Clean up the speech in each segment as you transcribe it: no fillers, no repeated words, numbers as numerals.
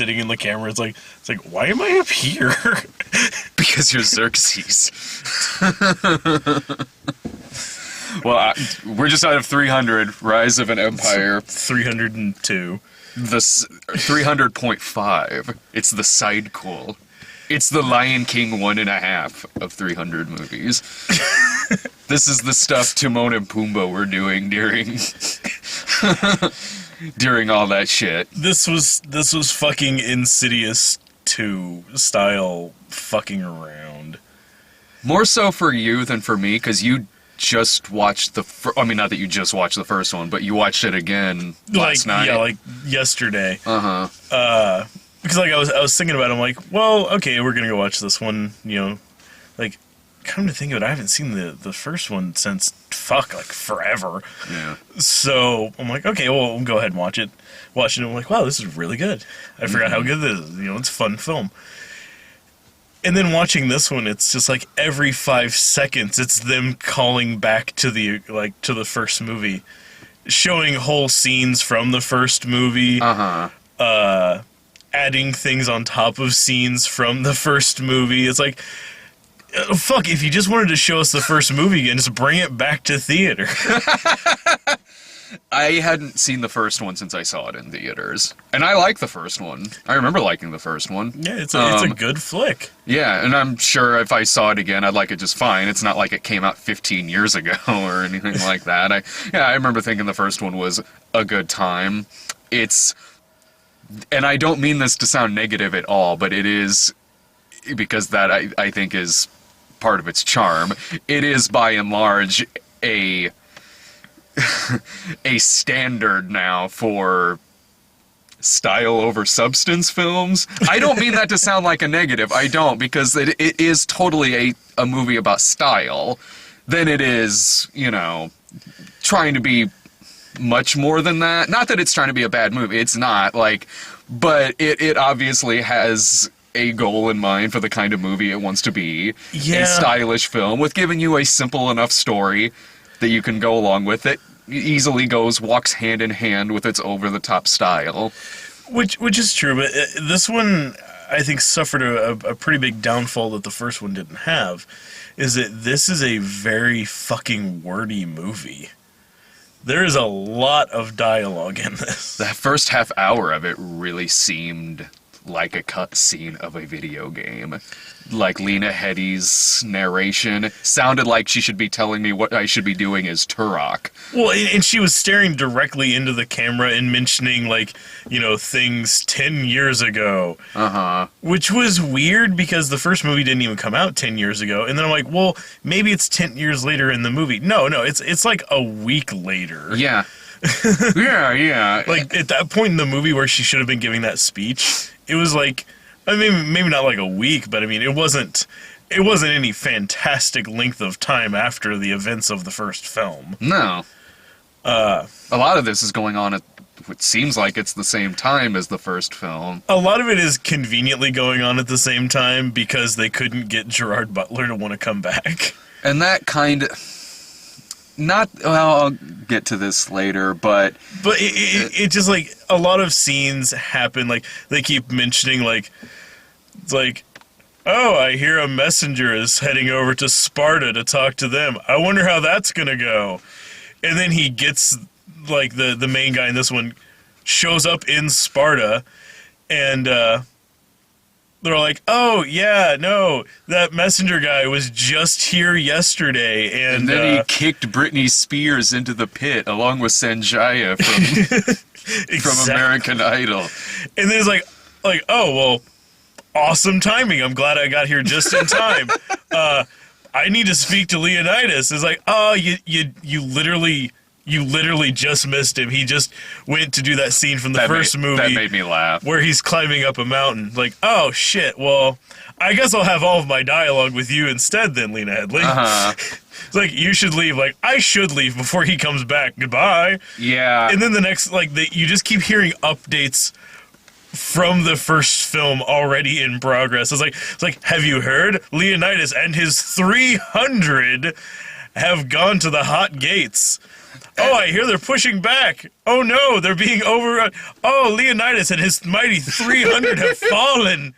sitting in the camera. It's like, why am I up here? Because you're Xerxes. Well, we're just out of 300. Rise of an Empire. 302. The 300.5. It's the sidequel. It's the Lion King 1.5 of 300 movies. This is the stuff Timon and Pumbaa were doing during all that shit. This was fucking Insidious 2 style fucking around. More so for you than for me, because you just watched I mean, not that you just watched the first one, but you watched it again last night. Yeah, like yesterday. Uh-huh. Because like I was thinking about it, I'm like, well, okay, we're gonna go watch this one, you know, like, come to think of it, I haven't seen the first one since like forever. Yeah. So I'm like, okay, well, we'll go ahead and watch it. Watching it, I'm like, wow, this is really good. I forgot how good this is. You know, it's a fun film. And then watching this one, it's just like every 5 seconds, it's them calling back to the first movie, showing whole scenes from the first movie. Adding things on top of scenes from the first movie. It's like, fuck, if you just wanted to show us the first movie again, just bring it back to theater. I hadn't seen the first one since I saw it in theaters. And I like the first one. I remember liking the first one. Yeah, it's a good flick. Yeah, and I'm sure if I saw it again, I'd like it just fine. It's not like it came out 15 years ago or anything like that. I remember thinking the first one was a good time. And I don't mean this to sound negative at all, but it is, because that I think is part of its charm. It is by and large a standard now for style over substance films. I don't mean that to sound like a negative. I don't, because it is totally a movie about style. Then it is, you know, trying to be much more than that. Not that it's trying to be a bad movie. It's not, like, but it obviously has a goal in mind for the kind of movie it wants to be. Yeah. A stylish film with giving you a simple enough story that you can go along with. It easily walks hand in hand with its over-the-top style. Which is true, but this one, I think, suffered a pretty big downfall that the first one didn't have, is that this is a very fucking wordy movie. There is a lot of dialogue in this. That first half hour of it really seemed like a cutscene of a video game. Like Lena Headey's narration sounded like she should be telling me what I should be doing as Turok. Well, and she was staring directly into the camera and mentioning, like, you know, things 10 years ago. Uh-huh. Which was weird because the first movie didn't even come out 10 years ago. And then I'm like, well, maybe it's 10 years later in the movie. No, it's like a week later. Yeah. Yeah. Like, at that point in the movie where she should have been giving that speech, it was like, I mean, maybe not like a week, but I mean, it wasn't any fantastic length of time after the events of the first film. No. A lot of this is going on at what seems like it's the same time as the first film. A lot of it is conveniently going on at the same time because they couldn't get Gerard Butler to want to come back. And that kind of... I'll get to this later, but it just, like, a lot of scenes happen, like, they keep mentioning, like, it's like, oh, I hear a messenger is heading over to Sparta to talk to them. I wonder how that's gonna go. And then he gets, like, the main guy in this one shows up in Sparta, and, they're like, oh, yeah, no, that messenger guy was just here yesterday, and then he kicked Britney Spears into the pit, along with Sanjaya from American Idol. And then it's like, oh, well, awesome timing. I'm glad I got here just in time. I need to speak to Leonidas. It's like, oh, you literally just missed him. He just went to do that scene from the first movie. That made me laugh. Where he's climbing up a mountain. Like, oh, shit, well, I guess I'll have all of my dialogue with you instead then, Lena Headey. Uh-huh. It's like, you should leave. Like, I should leave before he comes back. Goodbye. Yeah. And then the next, like, you just keep hearing updates from the first film already in progress. It's like, have you heard? Leonidas and his 300 have gone to the hot gates. Oh, I hear they're pushing back. Oh no, they're being overrun. Oh, Leonidas and his mighty 300 have fallen.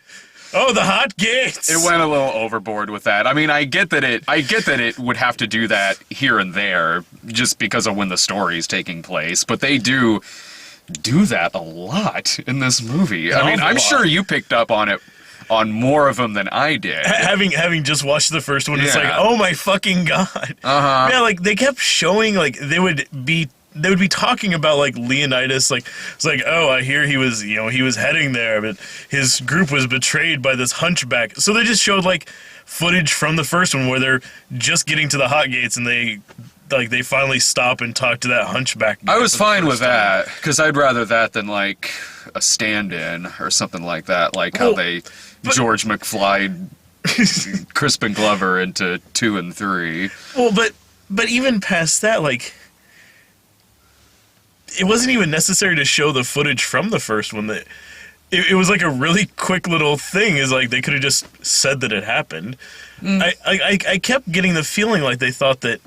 Oh, the hot gates. It went a little overboard with that. I mean, I get that it would have to do that here and there just because of when the story's taking place, but they do that a lot in this movie. I mean, I'm sure you picked up on it on more of them than I did. Having just watched the first one, it's like, oh my fucking god. Yeah, like they kept showing, like they would be talking about like Leonidas, like it's like, oh, I hear he was heading there, but his group was betrayed by this hunchback. So they just showed like footage from the first one where they're just getting to the hot gates and they finally stop and talk to that hunchback guy. I was fine with that because I'd rather that than like a stand-in or something like that, like how they George McFly Crispin Glover into 2 and 3. Well, but even past that, like, it wasn't even necessary to show the footage from the first one. That it was like a really quick little thing. Is like they could have just said that it happened. I kept getting the feeling like they thought that,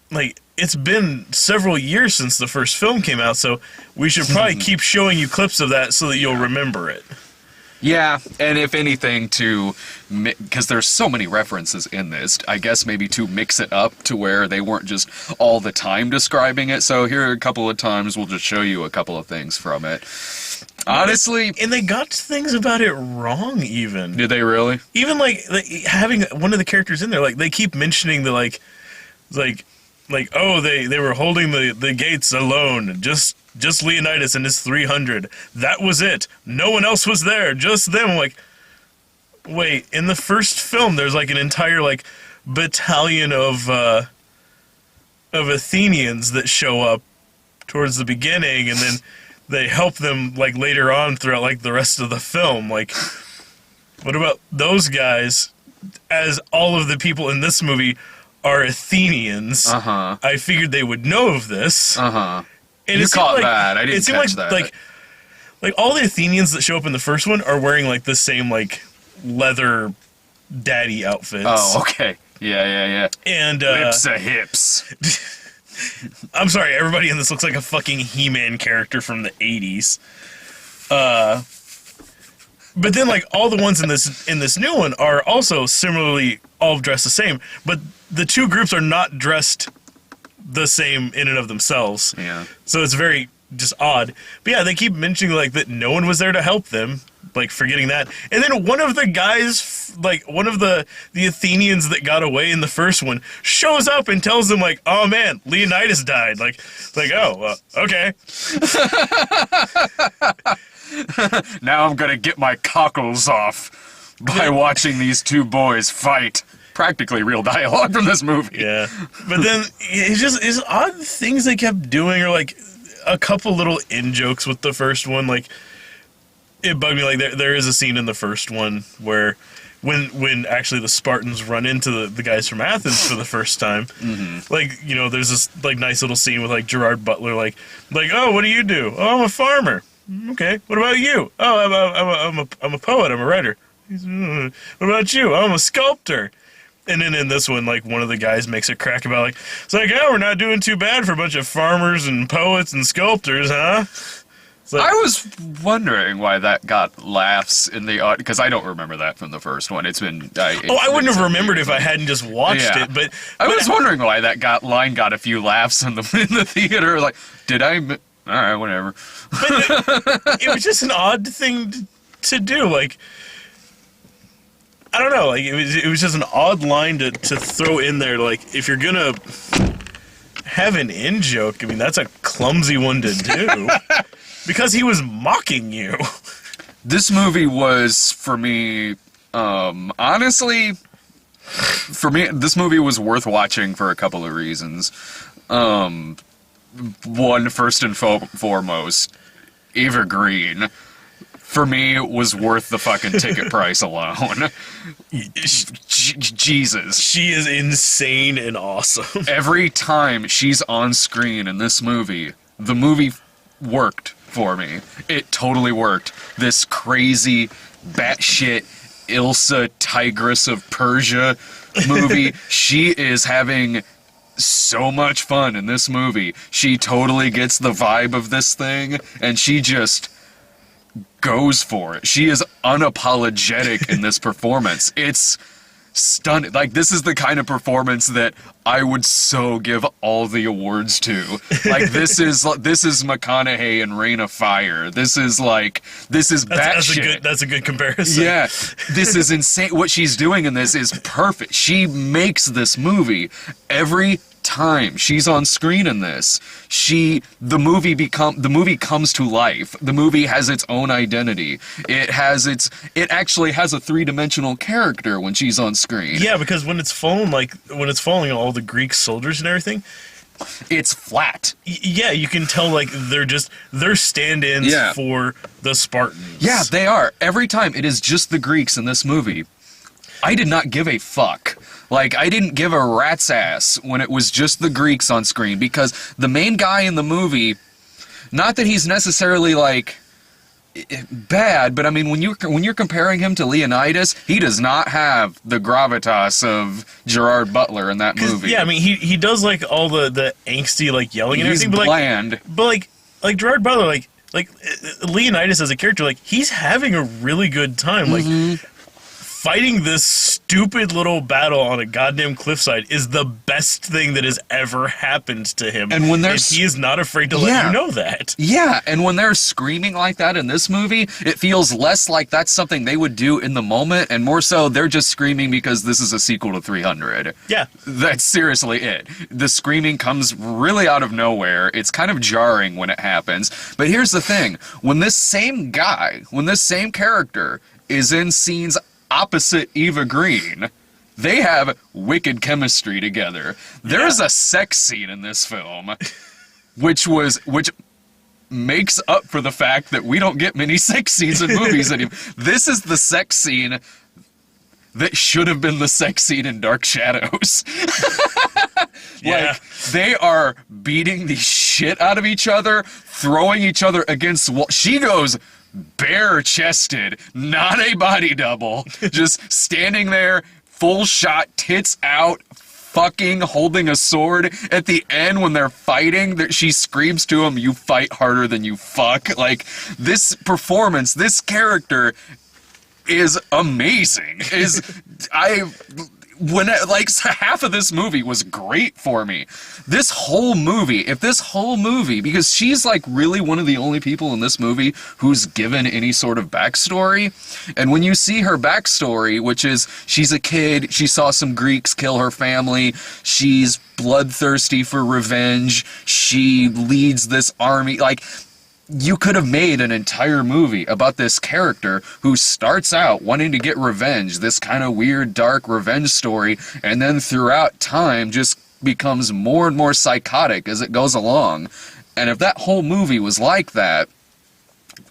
like, it's been several years since the first film came out, so we should probably keep showing you clips of that so that you'll remember it. Yeah, and if anything, because there's so many references in this, I guess maybe to mix it up to where they weren't just all the time describing it. So here a couple of times, we'll just show you a couple of things from it. Honestly... And they got things about it wrong, even. Did they really? Even, like having one of the characters in there, like, they keep mentioning the, like, oh, they were holding the gates alone, just Leonidas and his 300. That was it. No one else was there, just them. I'm like, wait, in the first film, there's like an entire like battalion of Athenians that show up towards the beginning, and then they help them like later on throughout like the rest of the film. Like, what about those guys? As all of the people in this movie are Athenians, I figured they would know of this. And you caught that. I didn't catch that. Like all the Athenians that show up in the first one are wearing like the same like leather daddy outfits. Oh, okay. Yeah. And lips to hips. I'm sorry, everybody in this looks like a fucking He-Man character from the 80s. But then like all the ones in this new one are also similarly all dressed the same, but the two groups are not dressed the same in and of themselves. Yeah. So it's very just odd. But yeah, they keep mentioning like that no one was there to help them, like forgetting that. And then one of the guys, like one of the Athenians that got away in the first one, shows up and tells them like, "Oh man, Leonidas died." Like oh, well, okay. Now I'm gonna get my cockles off by watching these two boys fight. Practically real dialogue from this movie. Yeah. But then it's odd things they kept doing, or like a couple little in-jokes with the first one. Like, it bugged me. Like, there is a scene in the first one where when actually the Spartans run into the guys from Athens for the first time, like, you know, there's this like nice little scene with like Gerard Butler, like, oh, what do you do? Oh, I'm a farmer. Okay. What about you? Oh, I'm a poet. I'm a writer. What about you? Oh, I'm a sculptor. And then in this one, like, one of the guys makes a crack about, like, it's like, oh, we're not doing too bad for a bunch of farmers and poets and sculptors, huh? Like, I was wondering why that got laughs in the audience, because I don't remember that from the first one. It's been... I wouldn't have remembered if I hadn't just watched it, but... I was wondering why that line got a few laughs in the theater. Like, did I... All right, whatever. But it was just an odd thing to do, like... I don't know, like, it was just an odd line to throw in there. Like, if you're gonna have an in-joke, I mean, that's a clumsy one to do. Because he was mocking you. This movie was, for me, honestly, this movie was worth watching for a couple of reasons. One, first and foremost, Eva Green, for me, was worth the fucking ticket price alone. Jesus. She is insane and awesome. Every time she's on screen in this movie, the movie worked for me. It totally worked. This crazy, batshit Ilsa, Tigress of Persia movie, she is having so much fun in this movie. She totally gets the vibe of this thing, and she just goes for it. She is unapologetic in this performance. It's stunning. Like, this is the kind of performance that I would so give all the awards to. Like, this is McConaughey and Reign of Fire. This is batshit. That's a good comparison. Yeah, this is insane. What she's doing in this is perfect. She makes this movie every time she's on screen in this. The movie comes to life. The movie has its own identity. It actually has a three-dimensional character when she's on screen. Yeah, because when it's following all the Greek soldiers and everything, it's flat. Yeah, you can tell like they're stand-ins for the Spartans. Yeah, they are. Every time it is just the Greeks in this movie. I did not give a fuck. Like, I didn't give a rat's ass when it was just the Greeks on screen, because the main guy in the movie, not that he's necessarily like bad, but I mean, when you're comparing him to Leonidas, he does not have the gravitas of Gerard Butler in that movie. Yeah, I mean, he does like all the angsty like yelling and everything, but bland. Like Gerard Butler, like Leonidas as a character, like he's having a really good time. Like fighting this stupid little battle on a goddamn cliffside is the best thing that has ever happened to him. And he is not afraid to let you know that. Yeah, and when they're screaming like that in this movie, it feels less like that's something they would do in the moment, and more so they're just screaming because this is a sequel to 300. Yeah. That's seriously it. The screaming comes really out of nowhere. It's kind of jarring when it happens. But here's the thing. When this same character is in scenes opposite Eva Green, they have wicked chemistry together. There's a sex scene in this film, which makes up for the fact that we don't get many sex scenes in movies anymore. This is the sex scene that should have been the sex scene in Dark Shadows. Like, they are beating the shit out of each other, throwing each other against walls. She goes bare-chested, not a body double, just standing there, full shot, tits out, fucking holding a sword. At the end, when they're fighting, she screams to him, "You fight harder than you fuck." Like, this performance, this character is amazing. Half of this movie was great for me. This whole movie, because she's like really one of the only people in this movie who's given any sort of backstory. And when you see her backstory, which is she's a kid, she saw some Greeks kill her family, she's bloodthirsty for revenge, she leads this army, like, you could have made an entire movie about this character who starts out wanting to get revenge, this kind of weird, dark revenge story, and then throughout time just becomes more and more psychotic as it goes along. And if that whole movie was like that,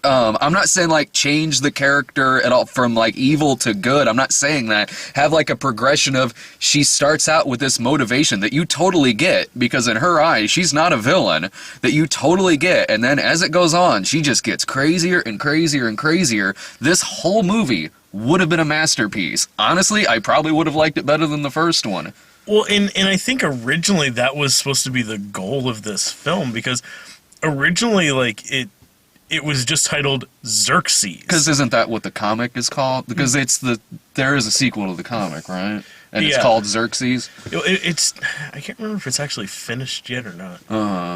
I'm not saying like change the character at all from like evil to good. I'm not saying that. Have like a progression of she starts out with this motivation that you totally get, because in her eyes she's not a villain, that you totally get, and then as it goes on she just gets crazier and crazier and crazier. This whole movie would have been a masterpiece. Honestly, I probably would have liked it better than the first one. Well, and I think originally that was supposed to be the goal of this film, because originally like it was just titled Xerxes. Because isn't that what the comic is called? Because there is a sequel to the comic, right? And it's called Xerxes. I can't remember if it's actually finished yet or not.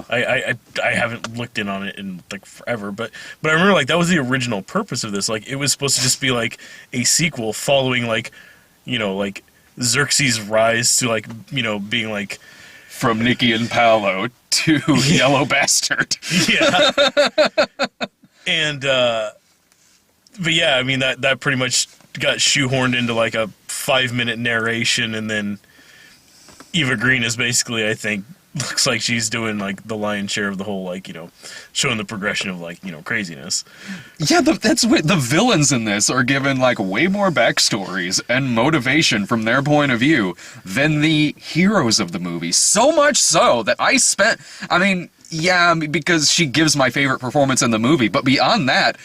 I haven't looked in on it in like forever, but I remember like that was the original purpose of this. Like, it was supposed to just be like a sequel following like, you know, like Xerxes' rise to like, you know, being like from Nikki and Paolo to Yellow Bastard. Yeah. And but yeah, I mean that pretty much got shoehorned into like a 5-minute narration, and then Eva Green is basically, I think, looks like she's doing like the lion's share of the whole, like, you know, showing the progression of like, you know, craziness. Yeah, that's what the villains in this are given like way more backstories and motivation from their point of view than the heroes of the movie. So much so that because she gives my favorite performance in the movie, but beyond that,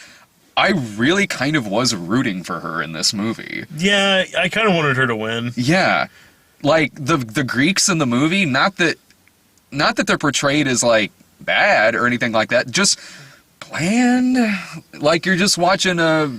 I really kind of was rooting for her in this movie. Yeah, I kind of wanted her to win. Yeah. like the Greeks in the movie, not that they're portrayed as like bad or anything like that, just bland. Like you're just watching a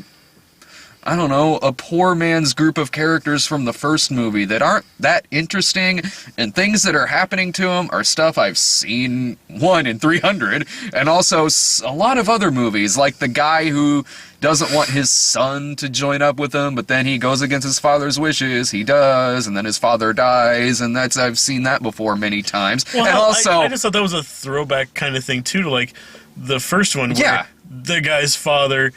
poor man's group of characters from the first movie that aren't that interesting, and things that are happening to them are stuff I've seen, one, in 300, and also a lot of other movies, like the guy who doesn't want his son to join up with him, but then he goes against his father's wishes, he does, and then his father dies, and I've seen that before many times. Well, and also, I just thought that was a throwback kind of thing, too, to, like, the first one, where the guy's father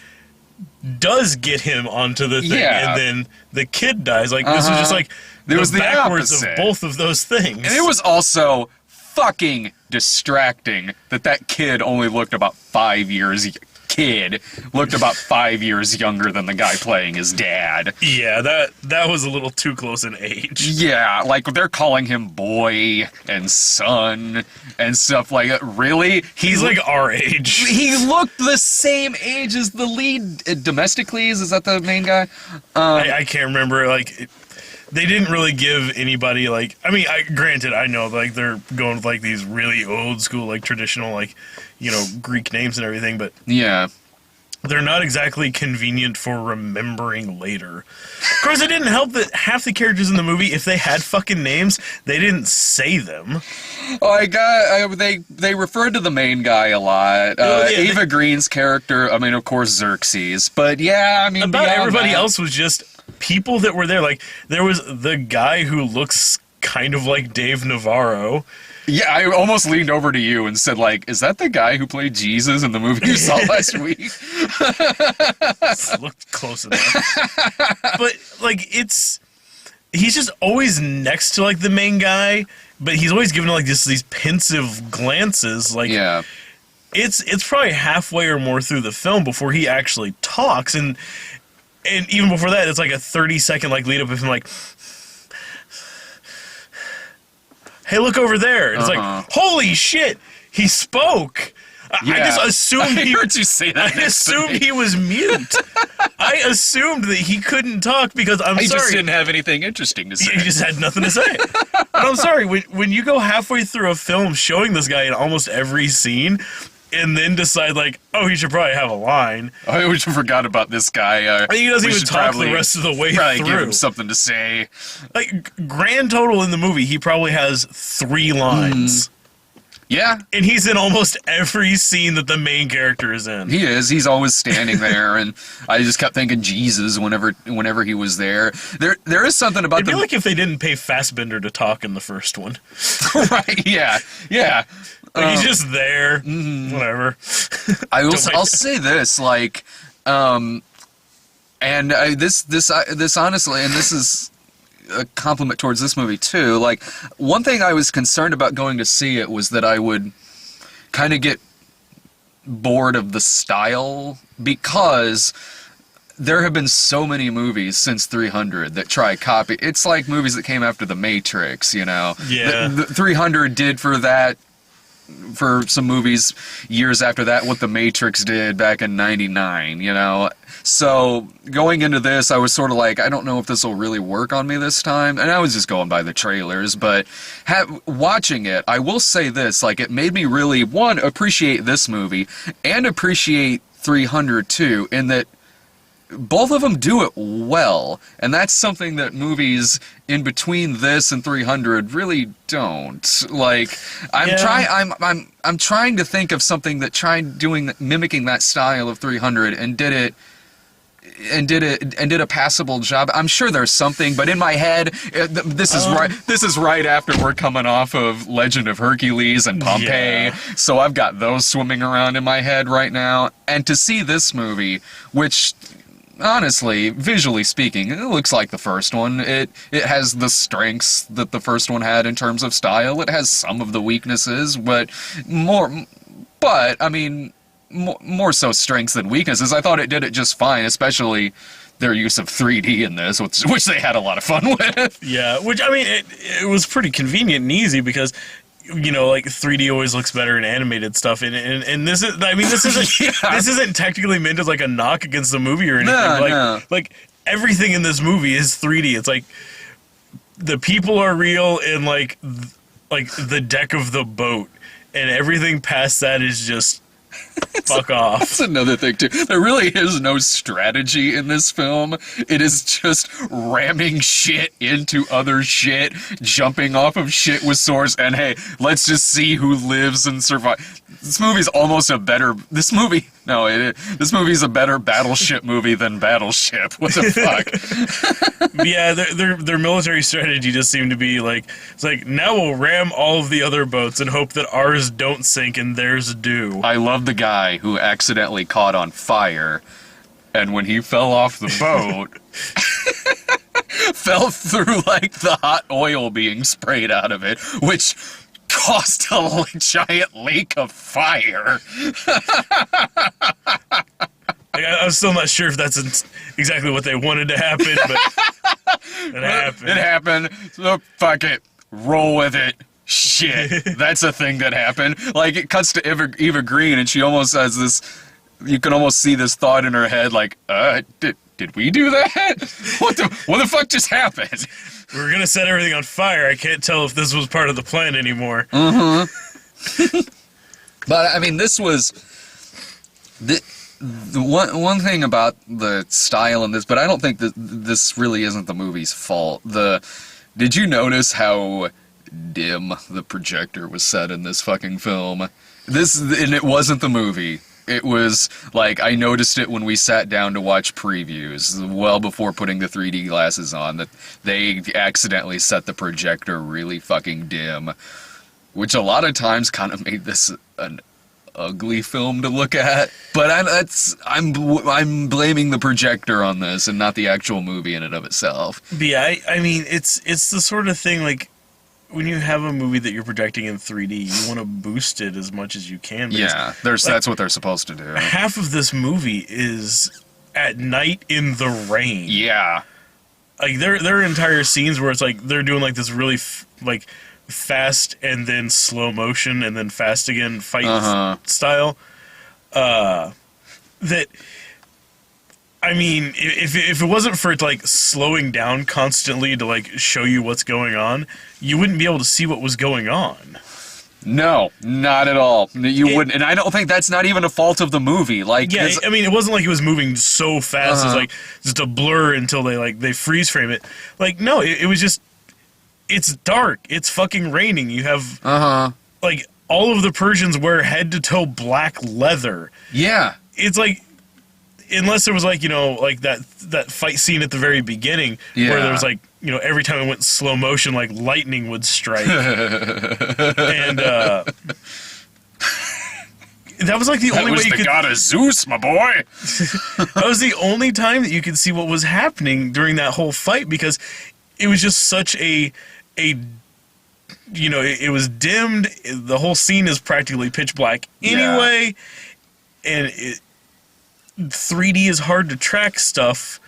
does get him onto the thing, and then the kid dies. Like, this was just like there was the backwards opposite of both of those things. And it was also fucking distracting that kid only looked about 5 years. Kid looked about 5 years younger than the guy playing his dad. Yeah, that was a little too close in age. Yeah, like they're calling him boy and son and stuff like that. Really? He's like our age. He looked the same age as the lead. Domesticles, is that the main guy? I can't remember. Like, they didn't really give anybody, like, I mean, granted, I know, like, they're going with, like, these really old school, like, traditional, like, you know, Greek names and everything, but yeah, they're not exactly convenient for remembering later. Of course, it didn't help that half the characters in the movie, if they had fucking names, they didn't say them. Oh, they referred to the main guy a lot. Eva Green's character, I mean, of course, Xerxes, but yeah, I mean, about everybody else was just people that were there. Like, there was the guy who looks kind of like Dave Navarro. Yeah, I almost leaned over to you and said, like, is that the guy who played Jesus in the movie you saw last week? Looked close enough. But, like, he's just always next to, like, the main guy, but he's always giving, like, these pensive glances. Like, yeah. It's probably halfway or more through the film before he actually talks, and even before that, it's like a 30-second, like, lead up of him, like, hey, look over there. It's like, holy shit, he spoke. Yeah. I just assumed I heard you say that. I assumed he was mute. I assumed that he couldn't talk because He just didn't have anything interesting to say. He just had nothing to say. But I'm sorry, when you go halfway through a film showing this guy in almost every scene, and then decide, like, oh, he should probably have a line. I always forgot about this guy. I think he doesn't even talk the rest of the way probably through. Give him something to say. Like, grand total in the movie, he probably has 3 lines. Yeah. And he's in almost every scene that the main character is in. He is. He's always standing there, and I just kept thinking Jesus whenever he was there. There is something about It'd be like if they didn't pay Fassbender to talk in the first one. Right, yeah. Yeah. Like, he's just there. Whatever. I'll say this, like, and this honestly, and this is a compliment towards this movie too. Like, one thing I was concerned about going to see it was that I would kind of get bored of the style, because there have been so many movies since 300 that try copy. It's like movies that came after The Matrix, you know. Yeah. The 300 did for that. For some movies years after that, what The Matrix did back in 99, you know? So, going into this, I was sort of like, I don't know if this will really work on me this time, and I was just going by the trailers, but watching it, I will say this, like, it made me really, one, appreciate this movie, and appreciate 300 too, in that both of them do it well, and that's something that movies in between this and 300 really don't. Like, I'm trying to think of something that mimicking that style of 300 and did a passable job. I'm sure there's something, but in my head, this is right after we're coming off of Legend of Hercules and Pompeii, Yeah. so I've got those swimming around in my head right now. And to see this movie, which, honestly, visually speaking, it looks like the first one. It has the strengths that the first one had in terms of style. It has some of the weaknesses, but more so strengths than weaknesses. I thought it did it just fine, especially their use of 3D in this, which they had a lot of fun with. Yeah, which, I mean, it was pretty convenient and easy because, you know, like, 3D always looks better in animated stuff, and this is, I mean, this isn't this isn't technically meant as like a knock against the movie or anything. No. Like everything in this movie is 3D. It's like the people are real and like the deck of the boat, and everything past that is just fuck off. That's another thing too. There really is no strategy in this film. It is just ramming shit into other shit, jumping off of shit with swords, and hey, let's just see who lives and survives. This movie's almost a better. This movie's a better Battleship movie than Battleship. What the fuck? Yeah, their military strategy just seemed to be like, it's like, now we'll ram all of the other boats and hope that ours don't sink and theirs do. I love the guy who accidentally caught on fire, and when he fell off the boat, fell through like the hot oil being sprayed out of it, which caused a giant lake of fire. Like, I'm still not sure if that's exactly what they wanted to happen, but it happened. It happened. So fuck it. Roll with it. Shit. That's a thing that happened. Like, it cuts to Eva Green, and she almost has this... You can almost see this thought in her head, like, did we do that? What the fuck just happened? We were gonna set everything on fire. I can't tell if this was part of the plan anymore. Mm-hmm. But, I mean, this was... The one thing about the style in this, but I don't think that this really isn't the movie's fault. Did you notice how dim the projector was set in this fucking film? And it wasn't the movie. It was, like, I noticed it when we sat down to watch previews, well before putting the 3D glasses on, that they accidentally set the projector really fucking dim, which a lot of times kind of made this an ugly film to look at. But I'm blaming the projector on this and not the actual movie in and of itself. But yeah, I mean, it's the sort of thing, like, when you have a movie that you're projecting in 3D, you want to boost it as much as you can. Yeah, that's what they're supposed to do. Half of this movie is at night in the rain. Yeah. Like, there are entire scenes where it's like they're doing like this really fast and then slow motion and then fast again fight style. That, I mean, if it wasn't for it like slowing down constantly to like show you what's going on, you wouldn't be able to see what was going on. No, not at all. You wouldn't, and I don't think that's not even a fault of the movie. Like, yeah, I mean, it wasn't like it was moving so fast. It was like just a blur until they freeze frame it. Like, no, it was just, it's dark. It's fucking raining. You have like all of the Persians wear head to toe black leather. Yeah, it's like, unless there was like, you know, like that fight scene at the very beginning where there was like, you know, every time it went slow motion, like lightning would strike. And that was like the only way you could... That was the god of Zeus, my boy! That was the only time that you could see what was happening during that whole fight, because it was just such a you know, it was dimmed. The whole scene is practically pitch black anyway, and 3D is hard to track stuff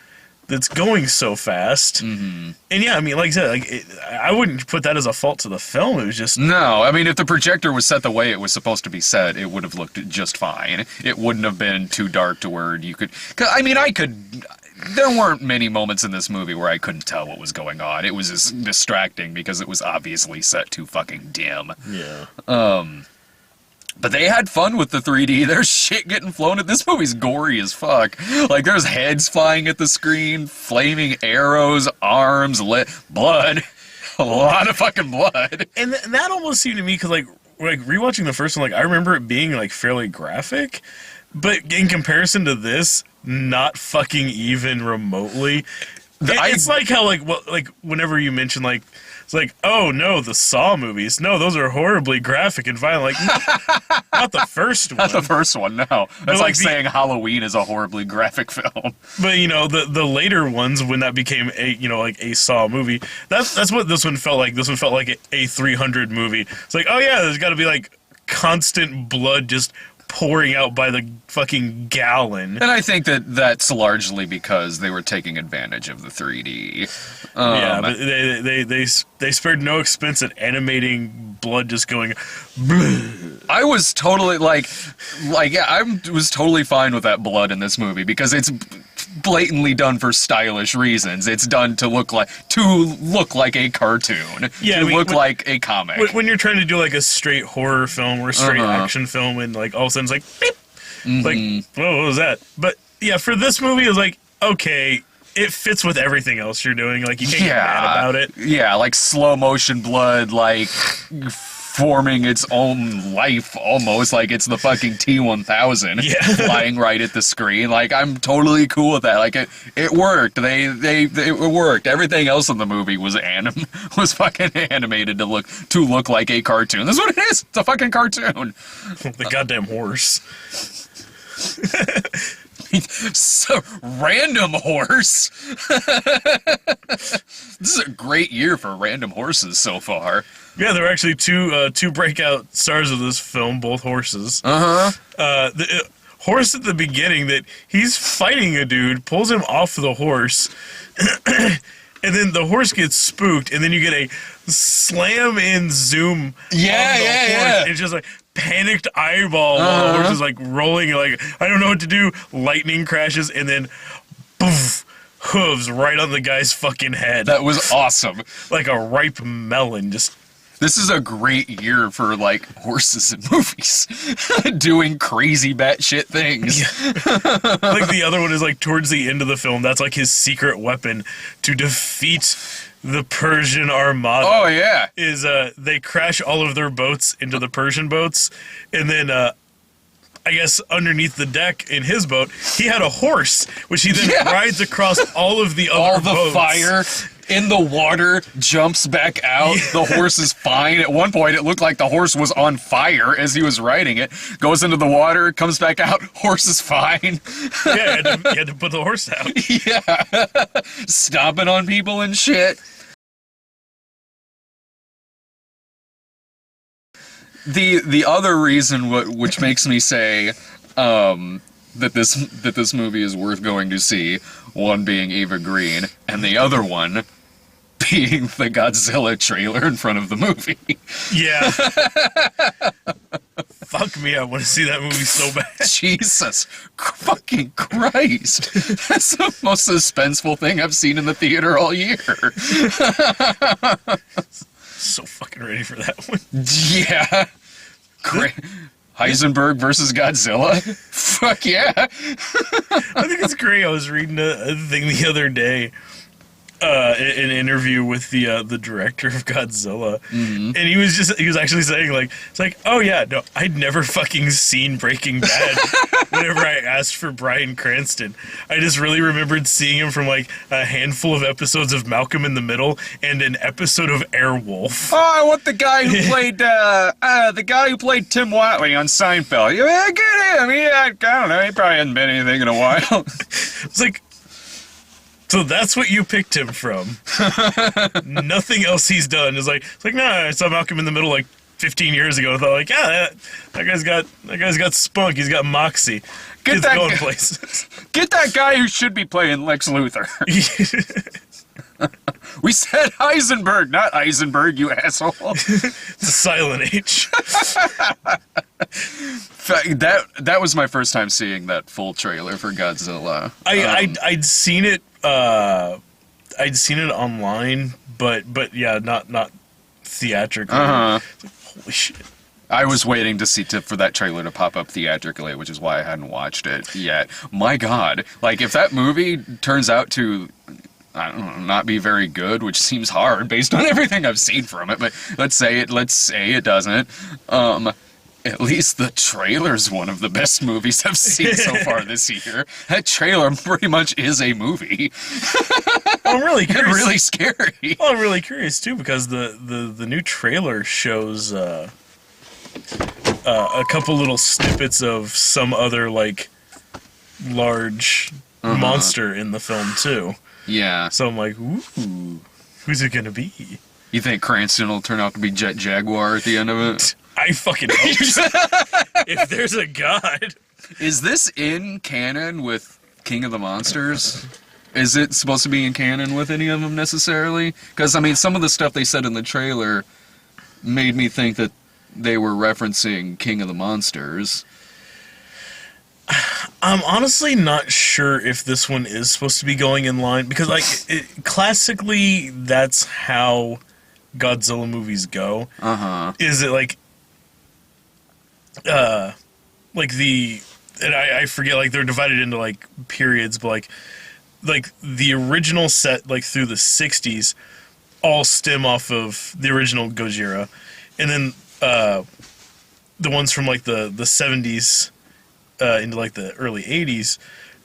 that's going so fast. Mm-hmm. And yeah, I mean, like I said, like I wouldn't put that as a fault to the film. It was just... No, I mean, if the projector was set the way it was supposed to be set, it would have looked just fine. It wouldn't have been too dark to where you could... I mean, there weren't many moments in this movie where I couldn't tell what was going on. It was just distracting because it was obviously set too fucking dim. Yeah. But they had fun with the 3D. There's shit getting flown at this movie's gory as fuck. Like, there's heads flying at the screen, flaming arrows, arms, blood. A lot of fucking blood. And that almost seemed to me, because like rewatching the first one, like I remember it being like fairly graphic, but in comparison to this, not fucking even remotely. It's like how like whenever you mention like, it's like, oh no, the Saw movies. No, those are horribly graphic and violent. Like, not the first one. Not the first one, no. That's like saying Halloween is a horribly graphic film. But you know, the later ones, when that became a Saw movie, that's what this one felt like. This one felt like a 300 movie. It's like, oh yeah, there's got to be like constant blood just pouring out by the fucking gallon. And I think that's largely because they were taking advantage of the 3D. Yeah, but they spared no expense at animating blood just going... I was totally, I was totally fine with that blood in this movie, because it's blatantly done for stylish reasons. It's done to look like a cartoon, Yeah, to look like a comic. When you're trying to do like a straight horror film or a straight action film, and like all of a sudden it's like, beep, like, whoa, what was that? But yeah, for this movie, it was like, okay, it fits with everything else you're doing. Like, you can't get mad about it. Yeah, like slow motion blood, like forming its own life almost, like it's the fucking T-1000 flying right at the screen. Like, I'm totally cool with that. Like, it worked. It worked. Everything else in the movie was fucking animated to look like a cartoon. That's what it is. It's a fucking cartoon. The goddamn horse. So, random horse. This is a great year for random horses so far. Yeah, there were actually two breakout stars of this film, both horses. The horse at the beginning, that he's fighting a dude, pulls him off the horse, and then the horse gets spooked, and then you get a slam in zoom on the horse. It's just like panicked eyeball while the horse is like rolling, like, I don't know what to do. Lightning crashes, and then poof, hooves right on the guy's fucking head. That was awesome. Like a ripe melon, just... This is a great year for, like, horses in movies. Doing crazy batshit things. Yeah. Like, the other one is, like, towards the end of the film, that's, like, his secret weapon to defeat the Persian Armada. Oh, yeah. Is, they crash all of their boats into the Persian boats, and then, I guess underneath the deck in his boat, he had a horse, which he then rides across all of the other boats. All the fire in the water, jumps back out. The horse is fine. At one point, it looked like the horse was on fire as he was riding it. Goes into the water, comes back out, horse is fine. Yeah, you had to put the horse out. Yeah. Stomping on people and shit. The other reason which makes me say that this movie is worth going to see, one being Eva Green, and the other one being the Godzilla trailer in front of the movie. Yeah. Fuck me, I want to see that movie so bad. Jesus fucking Christ. That's the most suspenseful thing I've seen in the theater all year. So fucking ready for that one. Yeah. Heisenberg versus Godzilla? Fuck yeah. I think it's great. I was reading a thing the other day, an interview with the director of Godzilla, and he was actually saying, like, it's like, oh yeah, no, I'd never fucking seen Breaking Bad. Whenever I asked for Bryan Cranston, I just really remembered seeing him from like a handful of episodes of Malcolm in the Middle and an episode of Airwolf. Oh, I want the guy who played Tim Watley on Seinfeld. Yeah, get him. I don't know. He probably hasn't been anything in a while. It's like, so that's what you picked him from. Nothing else he's done is like, it's like, nah, I saw Malcolm in the Middle like 15 years ago. I thought, like, yeah, that guy's got spunk. He's got moxie. He's going places. Get that guy who should be playing Lex Luthor. We said Heisenberg, not Eisenberg, you asshole. It's a silent H. That was my first time seeing that full trailer for Godzilla. I'd seen it. I'd seen it online, but yeah, not theatrically. Like, holy shit. I was waiting for that trailer to pop up theatrically, which is why I hadn't watched it yet. My God, like, if that movie turns out to, I don't know, not be very good, which seems hard based on everything I've seen from it, but let's say it doesn't. At least the trailer's one of the best movies I've seen so far this year. That trailer pretty much is a movie. I'm really curious. And really scary. Well, I'm really curious too, because the new trailer shows a couple little snippets of some other like large monster in the film too. Yeah. So I'm like, ooh, who's it gonna be? You think Cranston will turn out to be Jet Jaguar at the end of it? I fucking hope so. If there's a god. Is this in canon with King of the Monsters? Is it supposed to be in canon with any of them necessarily? Because, I mean, some of the stuff they said in the trailer made me think that they were referencing King of the Monsters. I'm honestly not sure if this one is supposed to be going in line because, like, classically, that's how Godzilla movies go. Is it like the and I forget, like, they're divided into like periods, but like the original set, like through the 60s, all stem off of the original Gojira, and then the ones from like the 70s into like the early 80s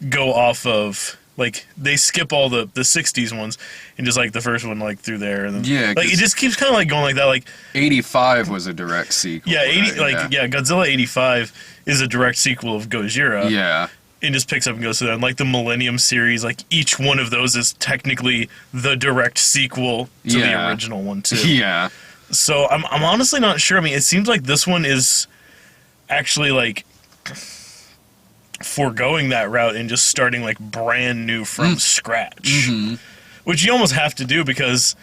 go off of, like, they skip all the 60s ones and just like the first one like through there, and then like it just keeps kind of like going like that. Like 85 was a direct sequel. Yeah, 80 right? like yeah, Godzilla 85 is a direct sequel of Gojira. Yeah. It just picks up and goes to that. And like the Millennium series, like each one of those is technically the direct sequel to the original one too. Yeah. So I'm honestly not sure. I mean, it seems like this one is actually like foregoing that route and just starting like brand new from scratch, which you almost have to do, because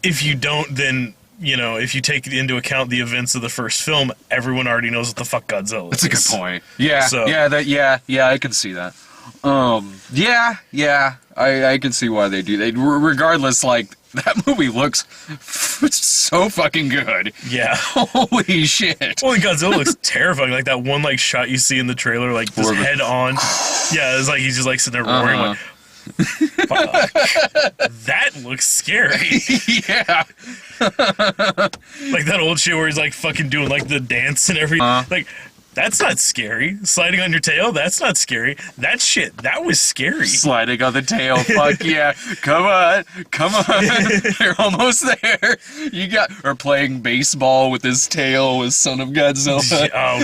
if you don't, then, you know, if you take into account the events of the first film, everyone already knows what the fuck Godzilla is. That's a good point. Yeah, So- yeah, I can see that. I can see why they do. Regardless, like, that movie looks so fucking good. Yeah. Holy shit. Well, Godzilla looks terrifying. Like that one like shot you see in the trailer, like just head on. Yeah, it's like he's just like sitting there roaring like, fuck. That looks scary. Yeah. Like that old shit where he's like fucking doing like the dance and everything. Like, that's not scary. Sliding on your tail, that's not scary. That shit, that was scary. Sliding on the tail, fuck yeah. Come on. You're almost there. Or playing baseball with his tail with Son of Godzilla. Oh,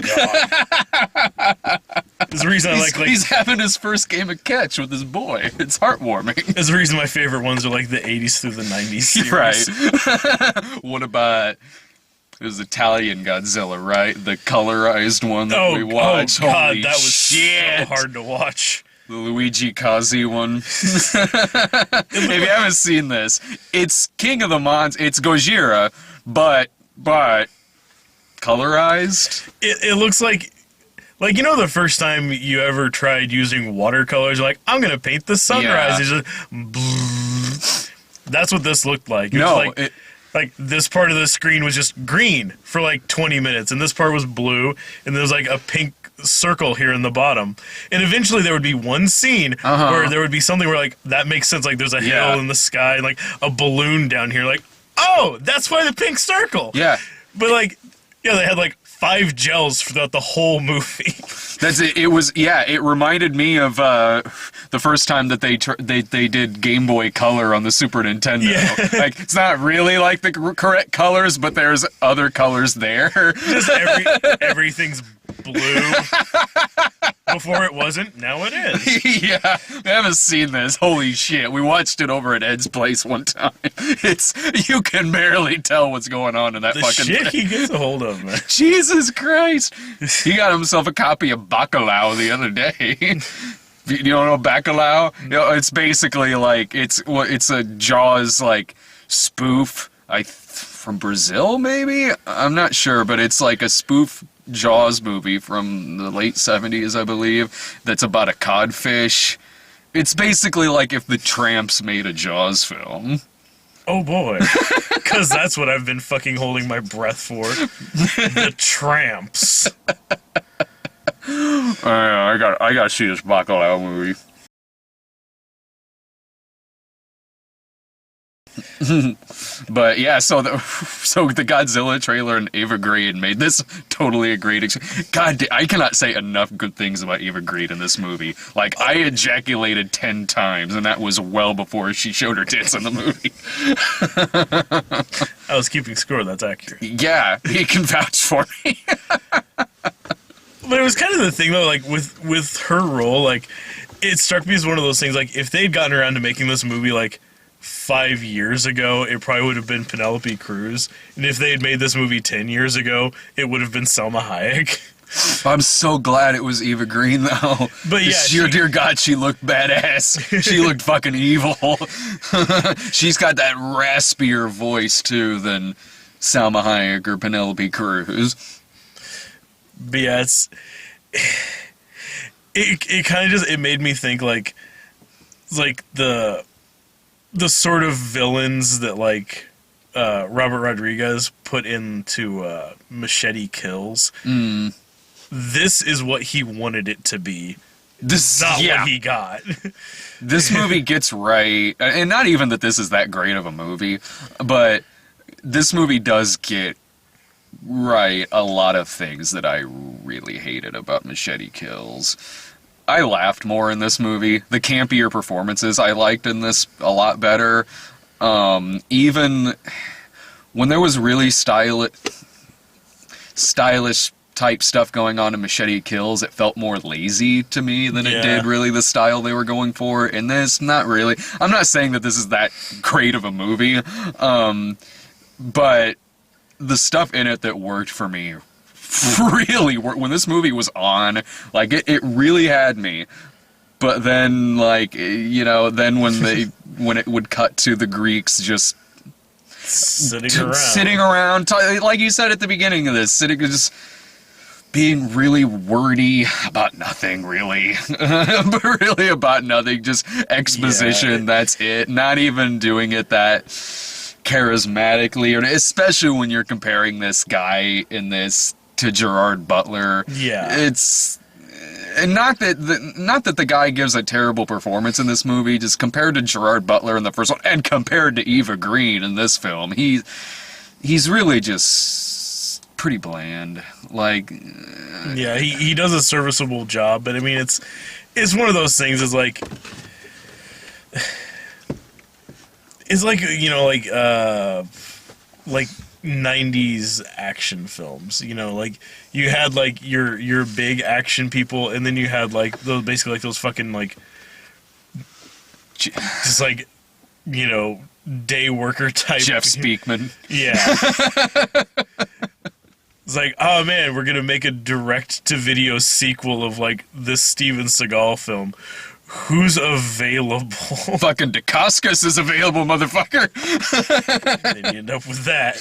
God. There's a reason he's having his first game of catch with his boy. It's heartwarming. There's the reason my favorite ones are like the 80s through the 90s series. Right. What about... It was Italian Godzilla, right? The colorized one that we watched. Oh, God, Holy that was shit. so hard to watch. The Luigi Kazi one. If you haven't seen this, it's King of the Monsters. It's Gojira, but colorized. It looks like, you know, the first time you ever tried using watercolors, you're like, I'm going to paint the sunrise. Yeah. It's just, that's what this looked like. Like, this part of the screen was just green for like 20 minutes, and this part was blue, and there was like a pink circle here in the bottom. And eventually there would be one scene where there would be something where, like, that makes sense. Like, there's a hill in the sky, and like a balloon down here. Like, oh, that's why the pink circle. Yeah. But, like, yeah, they had like 5 gels throughout the whole movie. That's it. It was, it reminded me of the first time that they did Game Boy Color on the Super Nintendo. Yeah. Like, it's not really like the correct colors, but there's other colors there. Just everything's blue. Before it wasn't, now it is. Yeah, I haven't seen this. Holy shit. We watched it over at Ed's place one time. You can barely tell what's going on in that The fucking shit thing. he gets a hold of, man. Jesus Christ. He got himself a copy of Bacalao the other day. You don't know Bacalao? You know, it's basically like, it's a Jaws like spoof, from Brazil maybe? I'm not sure, but it's like a spoof Jaws movie from the late 70s, I believe, that's about a codfish. It's basically like if the Tramps made a Jaws film. Oh boy. Because that's what I've been fucking holding my breath for. The Tramps. I gotta see this Bacalao movie. But yeah, so the Godzilla trailer and Eva Green made this totally a great God, I cannot say enough good things about Eva Green in this movie. Like, I ejaculated 10 times, and that was well before she showed her tits in the movie. I was keeping score, that's accurate. Yeah, he can vouch for me. But it was kind of the thing, though, like, with her role, like, it struck me as one of those things, like, if they'd gotten around to making this movie, like, 5 years ago, it probably would have been Penelope Cruz. And if they had made this movie 10 years ago, it would have been Selma Hayek. I'm so glad it was Eva Green, though. But yeah, dear God, she looked badass. She looked fucking evil. She's got that raspier voice, too, than Salma Hayek or Penelope Cruz. But yeah, it kind of just, it made me think like the sort of villains that like Robert Rodriguez put into Machete Kills. This is what he wanted it to be. This Not what he got. This movie gets right, and not even that this is that great of a movie, but this movie does get right a lot of things that I really hated about Machete Kills. I laughed more in this movie. The campier performances I liked in this a lot better. Even when there was really stylish type stuff going on in Machete Kills, it felt more lazy to me than it did really the style they were going for. In this, not really. I'm not saying that this is that great of a movie, but the stuff in it that worked for me really worked. When this movie was on, like, it really had me. But then, like, you know, then when it would cut to the Greeks just sitting around, like you said at the beginning of this, just being really wordy about nothing, really. But really about nothing, just exposition, that's it. Not even doing it that charismatically, or especially when you're comparing this guy in this to Gerard Butler. Yeah. It's... And not that the guy gives a terrible performance in this movie, just compared to Gerard Butler in the first one, and compared to Eva Green in this film, he's really just pretty bland. Like, yeah, he does a serviceable job, but I mean, it's one of those things. It's like, you know, like 90s action films, you know, like you had like your big action people, and then you had like those, basically like those fucking like just like, you know, day worker type Jeff Speakman. Yeah. It's like, oh man, we're gonna make a direct-to-video sequel of like this Steven Seagal film. Who's available? Fucking Dacascos is available, motherfucker. Then you end up with that.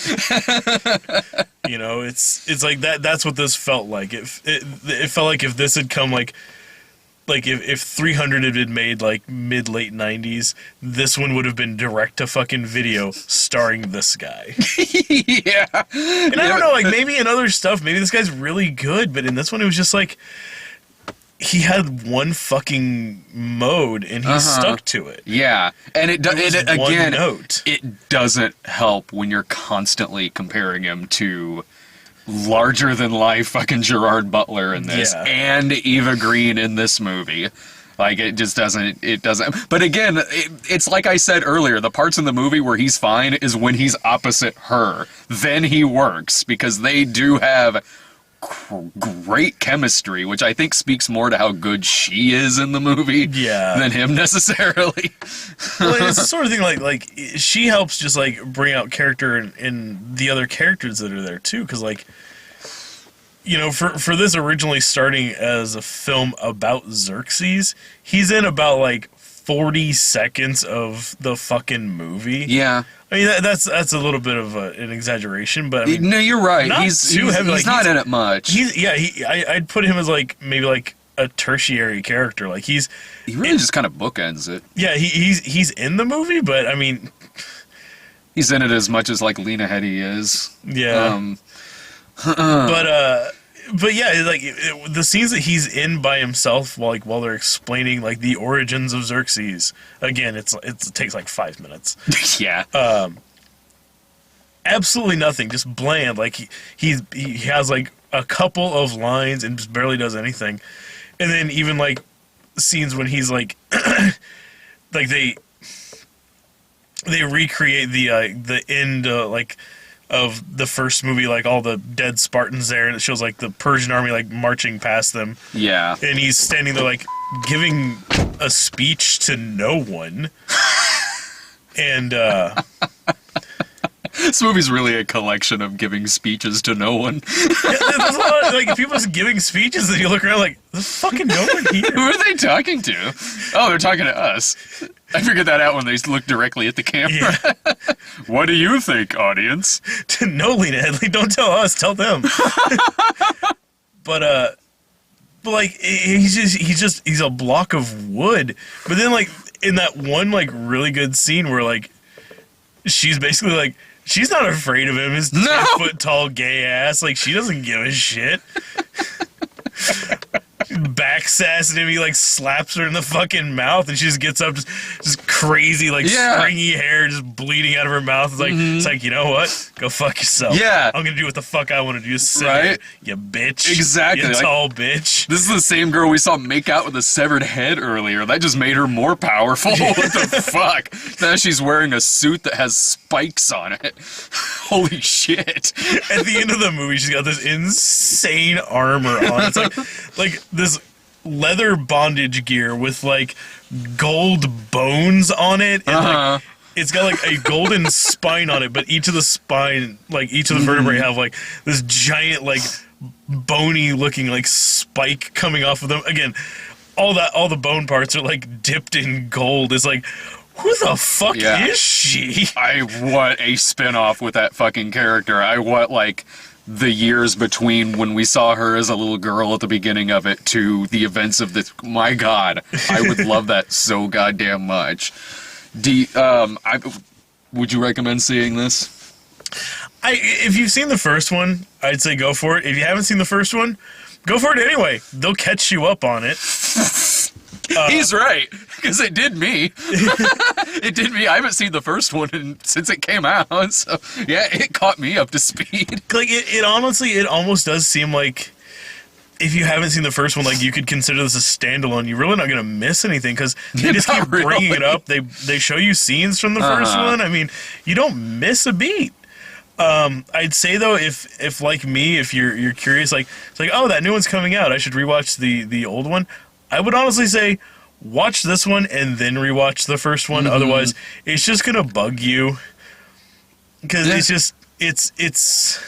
You know, it's like that. That's what this felt like. It felt like if this had come like if 300 had been made like mid-late 90s, this one would have been direct-to-fucking video starring this guy. Yeah. And I don't know, like maybe in other stuff, maybe this guy's really good, but in this one it was just like he had one fucking mode and he stuck to it. Yeah. And it again, note. It doesn't help when you're constantly comparing him to larger than life fucking Gerard Butler in this and Eva Green in this movie. Like, it just doesn't, but again, it's like I said earlier, the parts in the movie where he's fine is when he's opposite her. Then he works, because they do have great chemistry, which I think speaks more to how good she is in the movie than him necessarily. Well, it's the sort of thing like she helps just like bring out character in the other characters that are there too, because like, you know, for this originally starting as a film about Xerxes, he's in about like 40 seconds of the fucking movie. Yeah. I mean, that's a little bit of an exaggeration, but I mean, no, you're right. He's too heavy. He's not in it much. I'd put him as like maybe like a tertiary character. Like he really just kind of bookends it. Yeah, he's in the movie, but I mean, he's in it as much as like Lena Headey is. Yeah. But yeah, like the scenes that he's in by himself, while they're explaining like the origins of Xerxes, again, it takes like 5 minutes. Yeah. Absolutely nothing, just bland. Like he has like a couple of lines and just barely does anything. And then even like scenes when he's like, like they recreate the end like of the first movie, like all the dead Spartans there, and it shows like the Persian army like marching past them. Yeah. And he's standing there like giving a speech to no one. And this movie's really a collection of giving speeches to no one. Yeah, there's a lot of, like, people just giving speeches, and you look around like, there's fucking no one here. Who are they talking to? Oh, they're talking to us. I figured that out when they look directly at the camera. Yeah. What do you think, audience? No, Lena Headey, don't tell us, tell them. But But like he's a block of wood. But then like in that one like really good scene where like she's basically like she's not afraid of him, his 10-foot tall gay ass. Like she doesn't give a shit. Backsassing him, he like slaps her in the fucking mouth, and she just gets up, just crazy, like stringy hair, just bleeding out of her mouth. It's like, you know what? Go fuck yourself. Yeah, I'm gonna do what the fuck I want to do. Sit right, here, you bitch. Exactly, you tall bitch. This is the same girl we saw make out with a severed head earlier. That just made her more powerful. What the fuck? Now she's wearing a suit that has spikes on it. Holy shit! At the end of the movie, she's got this insane armor on. It's like this leather bondage gear with like gold bones on it, and like it's got like a golden spine on it, but each of the spine, like each of the vertebrae have like this giant like bony looking like spike coming off of them. Again, all the bone parts are like dipped in gold. It's like, who the fuck is she? I want a spin-off with that fucking character. I want like the years between when we saw her as a little girl at the beginning of it to the events of this. My God, I would love that so goddamn much. Would you recommend seeing this? If you've seen the first one, I'd say go for it. If you haven't seen the first one, go for it anyway. They'll catch you up on it. He's right, because it did me. It did me. I haven't seen the first one since it came out, so yeah, it caught me up to speed. Like it honestly, it almost does seem like if you haven't seen the first one, like you could consider this a standalone. You're really not gonna miss anything because they just keep bringing it up. They show you scenes from the first one. I mean, you don't miss a beat. I'd say though, if like me, if you're curious, like it's like, oh, that new one's coming out, I should rewatch the old one. I would honestly say watch this one and then rewatch the first one. Otherwise, it's just gonna bug you because it's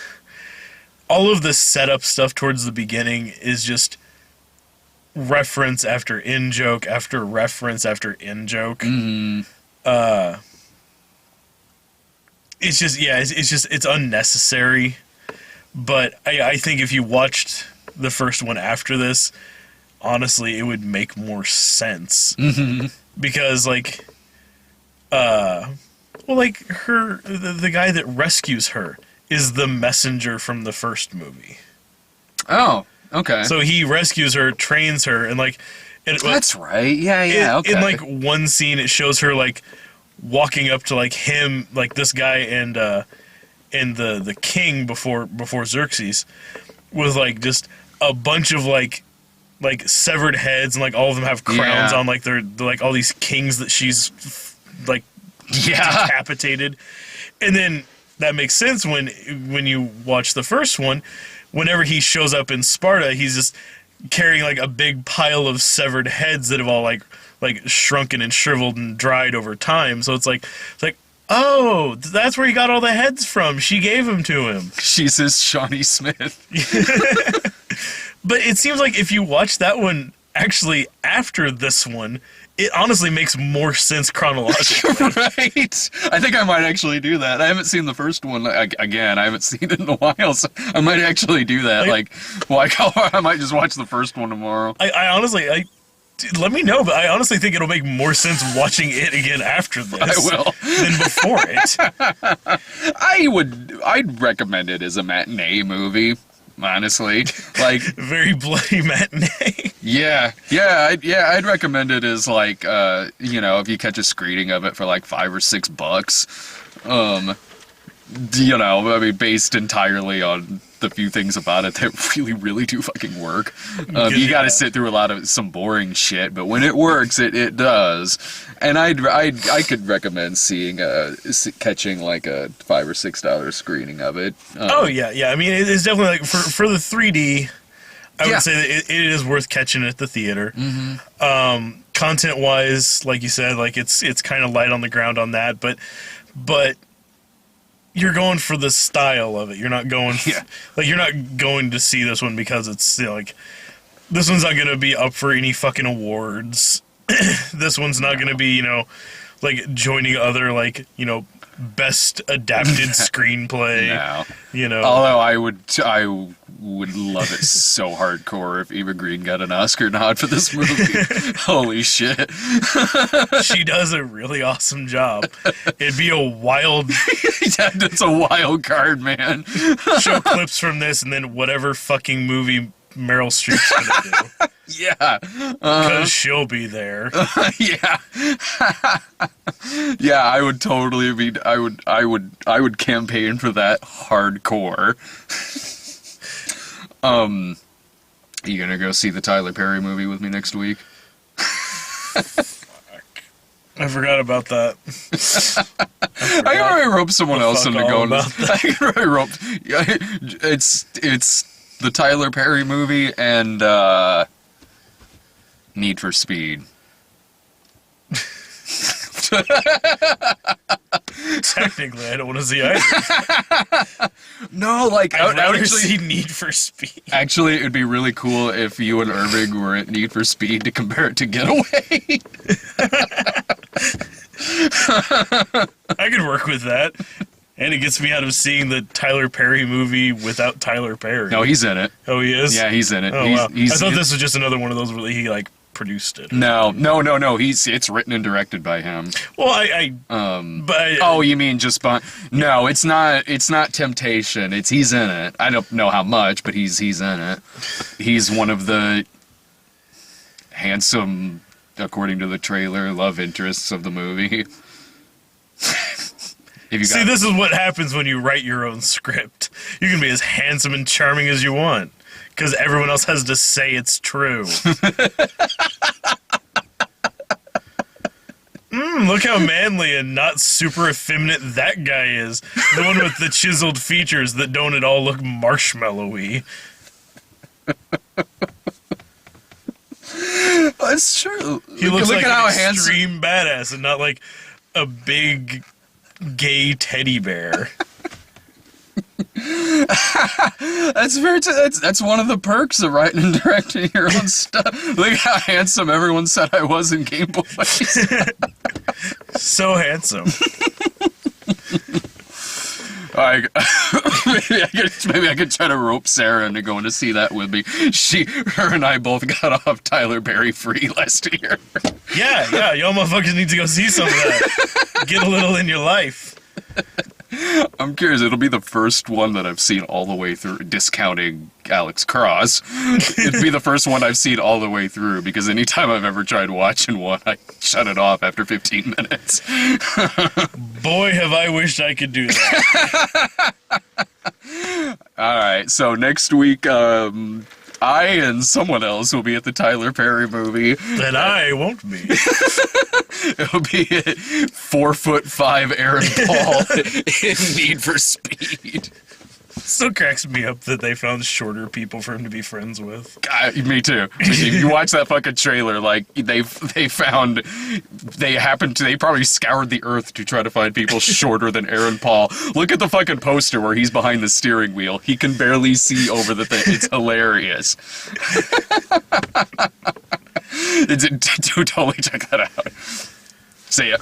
all of the setup stuff towards the beginning is just reference after in joke after reference after in joke. It's just it's unnecessary. But I think if you watched the first one after this, honestly, it would make more sense. Because like the guy that rescues her is the messenger from the first movie. Oh, okay. So he rescues her, trains her, and like that's right. Yeah, okay. In like one scene, it shows her like walking up to like him, like this guy and the king before Xerxes, with like just a bunch of like severed heads, and like all of them have crowns on, like they're like all these kings that she's like decapitated. And then that makes sense when you watch the first one. Whenever he shows up in Sparta, he's just carrying like a big pile of severed heads that have all like shrunken and shriveled and dried over time. So it's like, oh, that's where he got all the heads from. She gave them to him. She's his Shawnee Smith. But it seems like if you watch that one actually after this one, it honestly makes more sense chronologically. Right. I think I might actually do that. I haven't seen the first one. Again, I haven't seen it in a while, so I might actually do that. I might just watch the first one tomorrow. I honestly, let me know, but I honestly think it'll make more sense watching it again after this. I will. Than before it. I'd recommend it as a matinee movie. Honestly, like very bloody matinee. I'd recommend it as like if you catch a screening of it for like $5 or $6, I mean, based entirely on the few things about it that really, really do fucking work. You got to sit through a lot of some boring shit, but when it works, it does. And I could recommend catching like a $5 or $6 screening of it. I mean, it's definitely like for the 3D. I would say that it is worth catching at the theater. Content wise, like you said, like it's kind of light on the ground on that, but you're going for the style of it. You're not going you're not going to see this one because it's like this one's not going to be up for any fucking awards. This one's not going to be, like joining other best adapted screenplay. No. You know, Although I would love it so hardcore if Eva Green got an Oscar nod for this movie. Holy shit. she does a really awesome job. It'd be a wild That's a wild card, man. show clips from this and then whatever fucking movie Meryl Streep's gonna do. Yeah. Because she'll be there. Yeah. Yeah, I would totally be I would campaign for that hardcore. Are you gonna go see the Tyler Perry movie with me next week? I forgot about that. I can already rope someone else into going. about I can already rope. It's the Tyler Perry movie and Need for Speed. Technically, I don't want to see either. No, like I'd rather actually, see Need for Speed. actually, it'd be really cool if you and Irving were at Need for Speed to compare it to Getaway. I could work with that. And it gets me out of seeing the Tyler Perry movie without Tyler Perry. No, he's in it. Oh, he is? Yeah, he's in it. Oh, he's, wow. he's, I thought this was just another one of those where he, like, produced it. No. It's written and directed by him. Well, Oh, you mean just No, it's not. It's not Temptation. He's in it. I don't know how much, but he's in it. He's one of the handsome, according to the trailer, love interests of the movie. See, this is what happens when you write your own script. You can be as handsome and charming as you want, because everyone else has to say it's true. Look how manly and not super effeminate that guy is. The one with the chiseled features that don't at all look marshmallowy. That's true. He looks Look like at an how handsome. extreme badass and not like a big gay teddy bear. That's that's one of the perks of writing and directing your own stuff. Look how handsome everyone said I was in Game Boy. So handsome. Maybe I could try to rope Sarah into going to see that with me. Her and I both got off Tyler Perry free last year. Yeah, y'all motherfuckers need to go see some of that. Get a little in your life. I'm curious, it'll be the first one that I've seen all the way through, discounting Alex Cross. It'd be the first one I've seen all the way through, because anytime I've ever tried watching one, I shut it off after 15 minutes. Boy, have I wished I could do that. Alright, so next week, I and someone else will be at the Tyler Perry movie. And I won't be. It'll be 4'5" Aaron Paul in Need for Speed. Still cracks me up that they found shorter people for him to be friends with. Me too. You watch that fucking trailer, like they probably scoured the earth to try to find people shorter than Aaron Paul. Look at the fucking poster where he's behind the steering wheel. He can barely see over the thing. It's hilarious. Totally check that out. See ya.